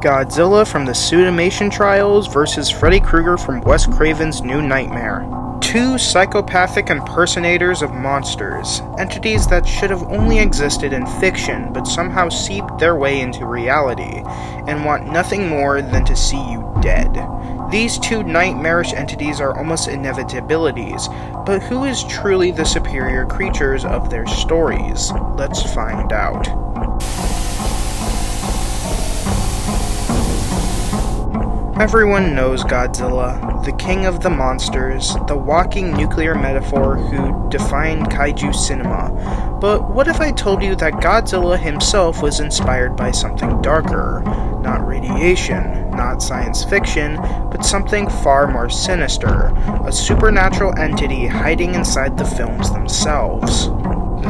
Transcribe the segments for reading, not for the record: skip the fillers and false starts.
Godzilla from the Suitmation trials versus Freddy Krueger from Wes Craven's New Nightmare. Two psychopathic impersonators of monsters, entities that should have only existed in fiction but somehow seeped their way into reality, and want nothing more than to see you dead. These two nightmarish entities are almost inevitabilities, but who is truly the superior creatures of their stories? Let's find out. Everyone knows Godzilla, the king of the monsters, the walking nuclear metaphor who defined kaiju cinema. But what if I told you that Godzilla himself was inspired by something darker? Not radiation, not science fiction, but something far more sinister, a supernatural entity hiding inside the films themselves.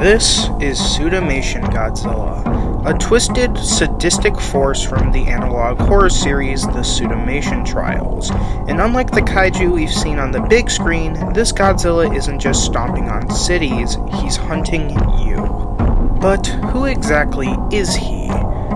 This is Suitmation Godzilla, a twisted, sadistic force from the analog horror series The Suitmation Trials. And unlike the kaiju we've seen on the big screen, this Godzilla isn't just stomping on cities, he's hunting you. But who exactly is he?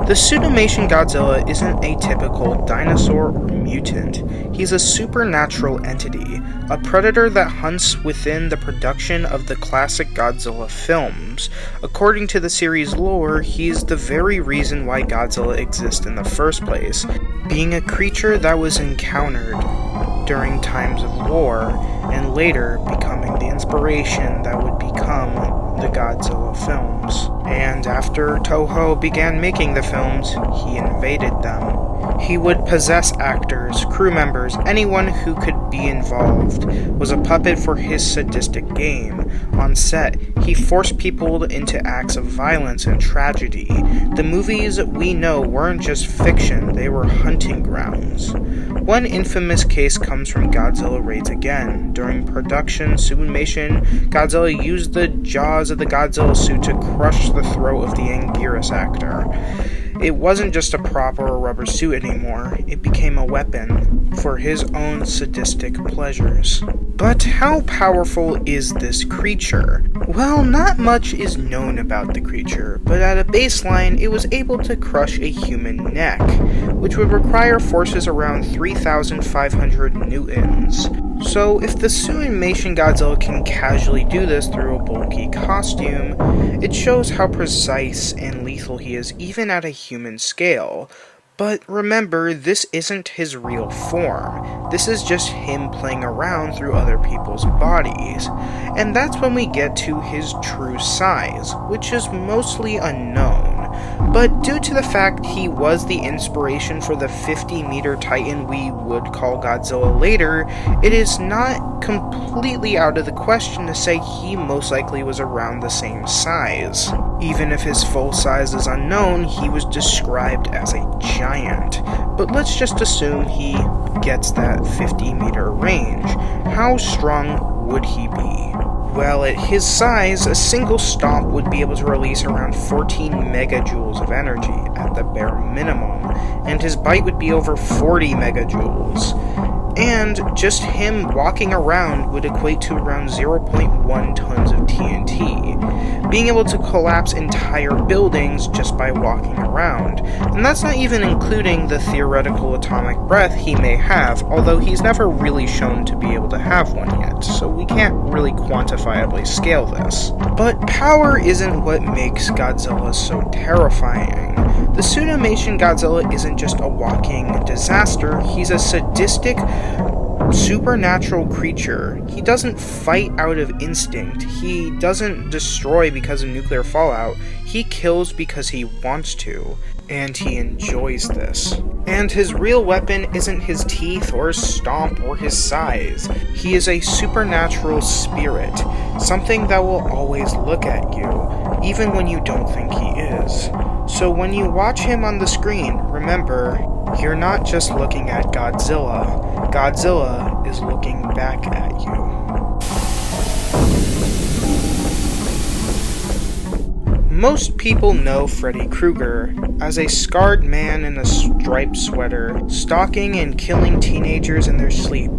The Suitmation Godzilla isn't a typical dinosaur or mutant. He's a supernatural entity, a predator that hunts within the production of the classic Godzilla films. According to the series lore, he's the very reason why Godzilla exists in the first place, being a creature that was encountered during times of war, and later becoming the inspiration that would become the Godzilla films. And after Toho began making the films, he invaded them. He would possess actors, crew members, anyone who could be involved, was a puppet for his sadistic game. On set, he forced people into acts of violence and tragedy. The movies we know weren't just fiction, they were hunting grounds. One infamous case comes from Godzilla Raids Again. During production, Suitmation Godzilla used the jaws of the Godzilla suit to crush the throat of the Anguirus actor. It wasn't just a prop or a rubber suit anymore, it became a weapon for his own sadistic pleasures. But how powerful is this creature? Well, not much is known about the creature, but at a baseline, it was able to crush a human neck, which would require forces around 3,500 newtons. So if the Suitmation Godzilla can casually do this through a bulky costume, it shows how precise and lethal he is even at a human scale. But remember, this isn't his real form. This is just him playing around through other people's bodies. And that's when we get to his true size, which is mostly unknown. But due to the fact he was the inspiration for the 50-meter titan we would call Godzilla later, it is not completely out of the question to say he most likely was around the same size. Even if his full size is unknown, he was described as a giant. But let's just assume he gets that 50-meter range. How strong would he be? Well, at his size, a single stomp would be able to release around 14 megajoules of energy at the bare minimum, and his bite would be over 40 megajoules. And just him walking around would equate to around 0.1 tons of TNT, being able to collapse entire buildings just by walking around. And that's not even including the theoretical atomic breath he may have, although he's never really shown to be able to have one yet, so we can't really quantifiably scale this. But power isn't what makes Godzilla so terrifying. The Suitmation Godzilla isn't just a walking disaster, he's a sadistic, supernatural creature. He doesn't fight out of instinct, he doesn't destroy because of nuclear fallout, he kills because he wants to, and he enjoys this. And his real weapon isn't his teeth or his stomp or his size. He is a supernatural spirit, something that will always look at you, even when you don't think he is. So when you watch him on the screen, remember, you're not just looking at Godzilla. Godzilla is looking back at you. Most people know Freddy Krueger as a scarred man in a striped sweater, stalking and killing teenagers in their sleep.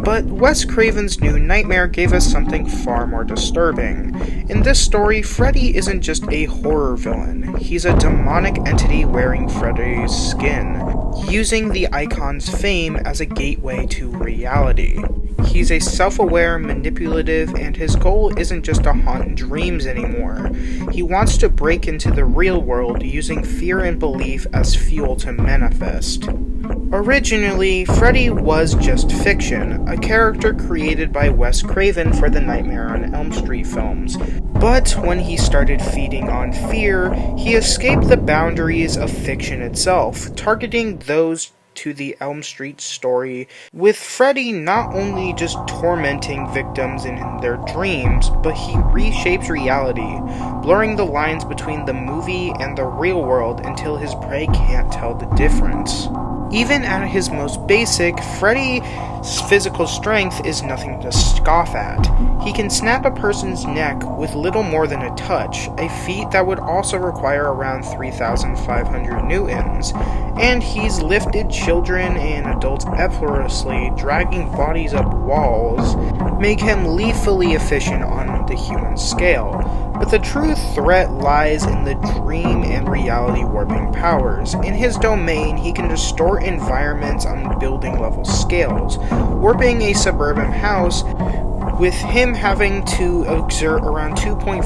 But Wes Craven's New Nightmare gave us something far more disturbing. In this story, Freddy isn't just a horror villain. He's a demonic entity wearing Freddy's skin. using the icon's fame as a gateway to reality. He's a self-aware, manipulative, and his goal isn't just to haunt dreams anymore. He wants to break into the real world using fear and belief as fuel to manifest. Originally, Freddy was just fiction, a character created by Wes Craven for the Nightmare on Elm Street films. But when he started feeding on fear, he escaped the boundaries of fiction itself, targeting those to the Elm Street story, with Freddy not only just tormenting victims in their dreams, but he reshapes reality, blurring the lines between the movie and the real world until his prey can't tell the difference. Even at his most basic, Freddy's physical strength is nothing to scoff at. He can snap a person's neck with little more than a touch, a feat that would also require around 3,500 newtons, and he's lifted children and adults effortlessly, dragging bodies up walls, make him lethally efficient on the human scale. But the true threat lies in the dream and reality warping powers. In his domain, he can distort environments on building level scales, warping a suburban house, with him having to exert around 2.5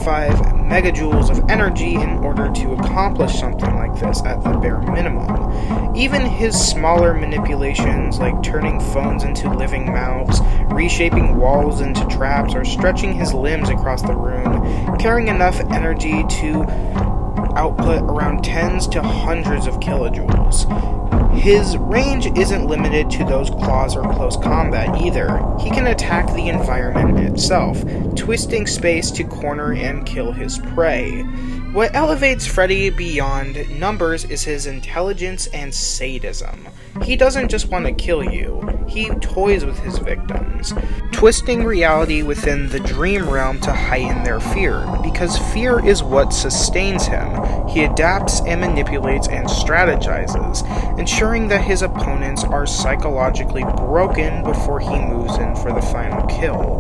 megajoules of energy in order to accomplish something like this at the bare minimum. Even his smaller manipulations, like turning phones into living mouths, reshaping walls into traps, or stretching his limbs across the room, carrying enough energy to output around tens to hundreds of kilojoules. His range isn't limited to those claws or close combat either. He can attack the environment itself, twisting space to corner and kill his prey. What elevates Freddy beyond numbers is his intelligence and sadism. He doesn't just want to kill you, he toys with his victims, twisting reality within the dream realm to heighten their fear, because fear is what sustains him. He adapts and manipulates and strategizes, ensuring that his opponents are psychologically broken before he moves in for the final kill.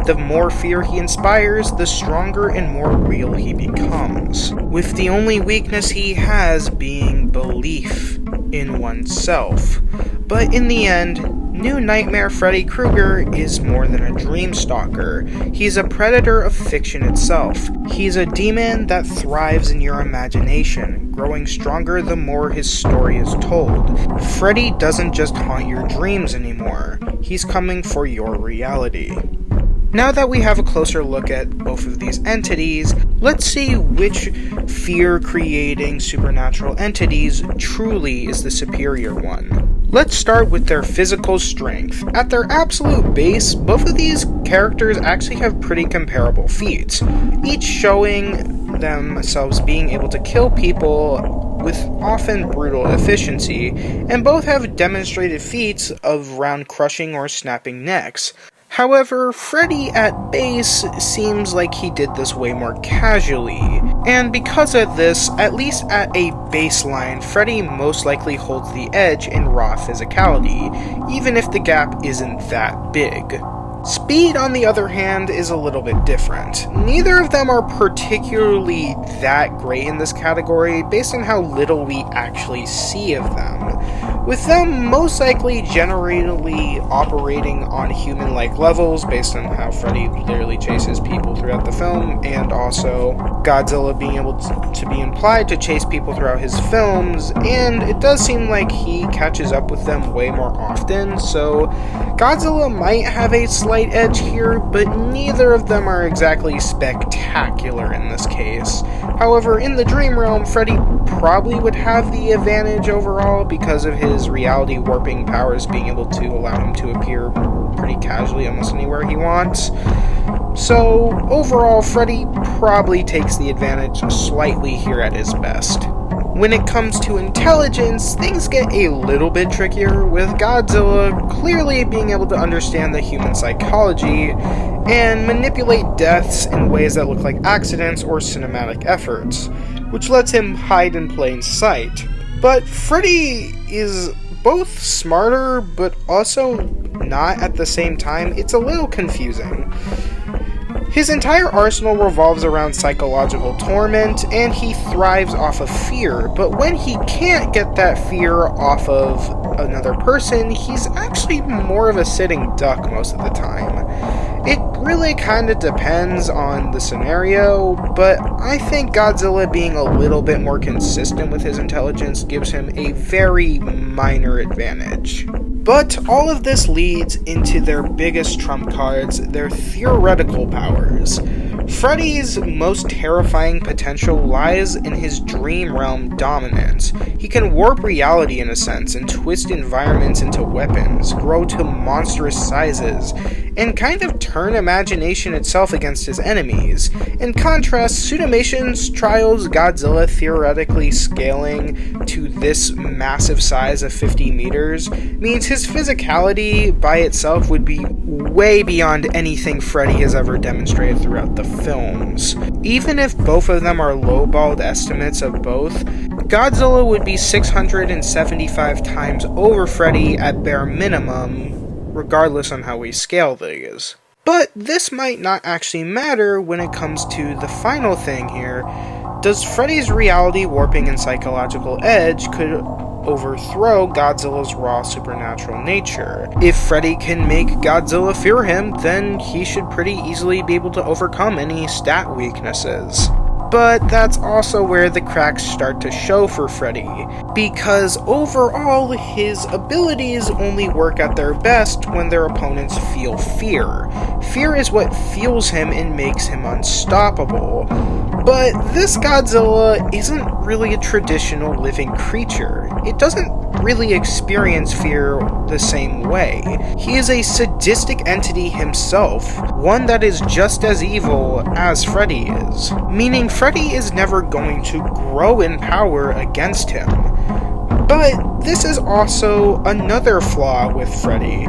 The more fear he inspires, the stronger and more real he becomes, with the only weakness he has being belief in oneself. But in the end, New Nightmare Freddy Krueger is more than a dream stalker. He's a predator of fiction itself. He's a demon that thrives in your imagination, growing stronger the more his story is told. Freddy doesn't just haunt your dreams anymore. He's coming for your reality. Now that we have a closer look at both of these entities, let's see which fear-creating supernatural entities truly is the superior one. Let's start with their physical strength. At their absolute base, both of these characters actually have pretty comparable feats, each showing themselves being able to kill people with often brutal efficiency, and both have demonstrated feats of round crushing or snapping necks. However, Freddy at base seems like he did this way more casually, and because of this, at least at a baseline, Freddy most likely holds the edge in raw physicality, even if the gap isn't that big. Speed, on the other hand, is a little bit different. Neither of them are particularly that great in this category based on how little we actually see of them, with them most likely generally operating on human-like levels based on how Freddy clearly chases people throughout the film, and also Godzilla being able to be implied to chase people throughout his films, and it does seem like he catches up with them way more often, so Godzilla might have a slight edge here, but neither of them are exactly spectacular in this case. However, in the dream realm, Freddy probably would have the advantage overall because of his reality warping powers being able to allow him to appear pretty casually almost anywhere he wants. So, overall, Freddy probably takes the advantage slightly here at his best. When it comes to intelligence, things get a little bit trickier, with Godzilla clearly being able to understand the human psychology and manipulate deaths in ways that look like accidents or cinematic efforts, which lets him hide in plain sight. But Freddy is both smarter, but also not at the same time. It's a little confusing. His entire arsenal revolves around psychological torment, and he thrives off of fear, but when he can't get that fear off of another person, he's actually more of a sitting duck most of the time. It really kind of depends on the scenario, but I think Godzilla being a little bit more consistent with his intelligence gives him a very minor advantage. But all of this leads into their biggest trump cards, their theoretical powers. Freddy's most terrifying potential lies in his dream realm dominance. He can warp reality in a sense and twist environments into weapons, grow to monstrous sizes, and kind of turn imagination itself against his enemies. In contrast, Suitmation's trials Godzilla theoretically scaling to this massive size of 50 meters means his physicality by itself would be way beyond anything Freddy has ever demonstrated throughout the films. Even if both of them are lowballed estimates of both, Godzilla would be 675 times over Freddy at bare minimum, regardless on how we scale these. But this might not actually matter when it comes to the final thing here. Does Freddy's reality warping and psychological edge could overthrow Godzilla's raw supernatural nature? If Freddy can make Godzilla fear him, then he should pretty easily be able to overcome any stat weaknesses. But that's also where the cracks start to show for Freddy, because overall, his abilities only work at their best when their opponents feel fear. Fear is what fuels him and makes him unstoppable. But this Godzilla isn't really a traditional living creature. It doesn't really experience fear the same way. He is a sadistic entity himself, one that is just as evil as Freddy is, meaning Freddy is never going to grow in power against him. But this is also another flaw with Freddy,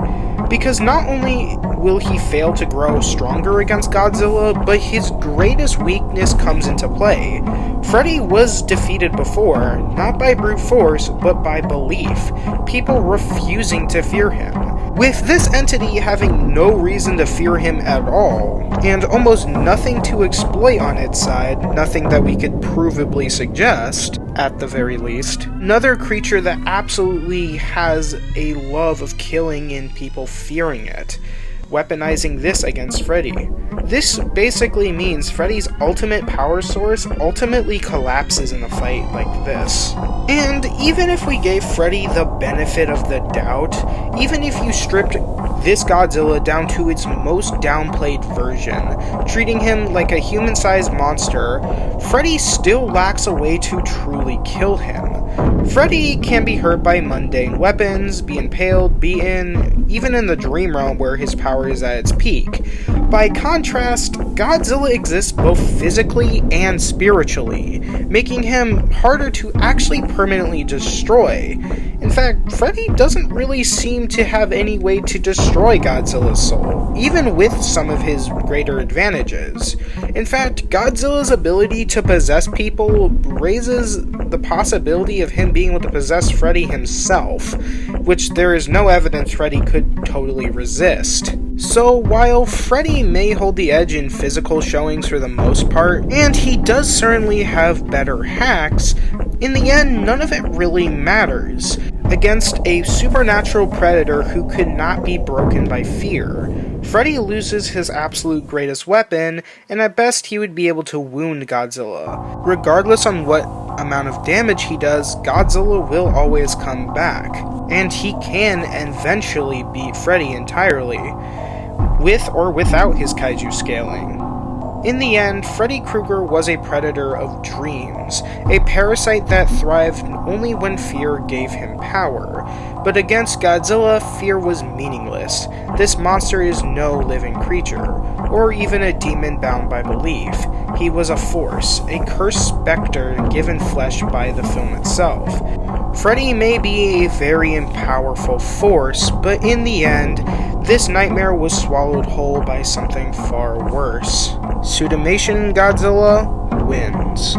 because not only will he fail to grow stronger against Godzilla, but his greatest weakness comes into play. Freddy was defeated before, not by brute force, but by belief, people refusing to fear him. With this entity having no reason to fear him at all, and almost nothing to exploit on its side, nothing that we could provably suggest, at the very least, another creature that absolutely has a love of killing and people fearing it, weaponizing this against Freddy. This basically means Freddy's ultimate power source ultimately collapses in a fight like this. And even if we gave Freddy the benefit of the doubt, even if you stripped this Godzilla down to its most downplayed version, treating him like a human-sized monster, Freddy still lacks a way to truly kill him. Freddy can be hurt by mundane weapons, be impaled, beaten, even in the dream realm where his power is at its peak. By contrast, Godzilla exists both physically and spiritually, making him harder to actually permanently destroy. In fact, Freddy doesn't really seem to have any way to destroy Godzilla's soul, even with some of his greater advantages. In fact, Godzilla's ability to possess people raises the possibility of him being able to possess Freddy himself, which there is no evidence Freddy could totally resist. So while Freddy may hold the edge in physical showings for the most part, and he does certainly have better hacks, in the end none of it really matters against a supernatural predator who could not be broken by fear. Freddy loses his absolute greatest weapon, and at best he would be able to wound Godzilla. Regardless on what amount of damage he does, Godzilla will always come back, and he can eventually beat Freddy entirely, with or without his kaiju scaling. In the end, Freddy Krueger was a predator of dreams, a parasite that thrived only when fear gave him power. But against Godzilla, fear was meaningless. This monster is no living creature, or even a demon bound by belief. He was a force, a cursed specter given flesh by the film itself. Freddy may be a very powerful force, but in the end, this nightmare was swallowed whole by something far worse. Suitmation Godzilla wins.